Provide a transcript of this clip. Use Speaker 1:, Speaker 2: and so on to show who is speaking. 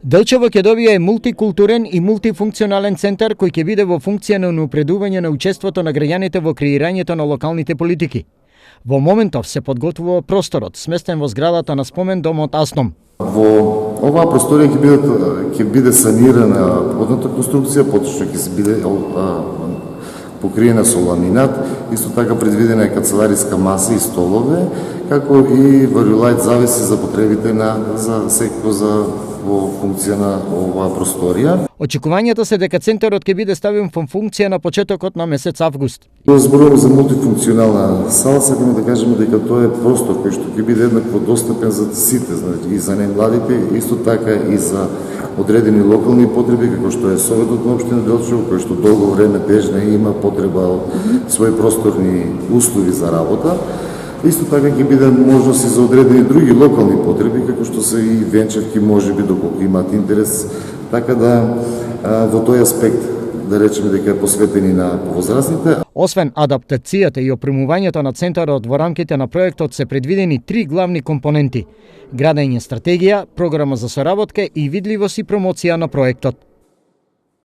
Speaker 1: Делчево ќе добие мултикултурен и мултифункционален центар кој ќе биде во функција на унапредување на учеството на граѓаните во креирањето на локалните политики. Во моментов се подготвува просторот, сместен во зградата на спомен домот Асном.
Speaker 2: Во оваа просторија ќе биде санирана подната конструкција, поточно ќе се биде покриена со ламинат, исто така предвидена е канцелариска маса и столове, како и варилајт завеси за потребите за секој за во функција на оваа просторија.
Speaker 1: Очекувањата се дека центарот ќе биде ставен во функција на почетокот на месец август.
Speaker 2: Зборувам за мултифункционална сала, сакаме да кажеме дека тоа е простор кој што ќе биде еднакво достапен за сите, и за најмладите, исто така и за одредени локални потреби, како што е Советот на општина Делчево, кој што долго време тежна и има потреба од своји просторни услови за работа. Исто така ќе биде можност и за одредени други локални потреби, како што се и венчавки, можеби доколку имаат интерес, така да во тој аспект да речеме дека е посветени на возрастните.
Speaker 1: Освен адаптацијата и опремувањето на центарот во рамките на проектот се предвидени 3 главни компоненти: градење стратегија, програма за соработка и видливост и промоција на проектот.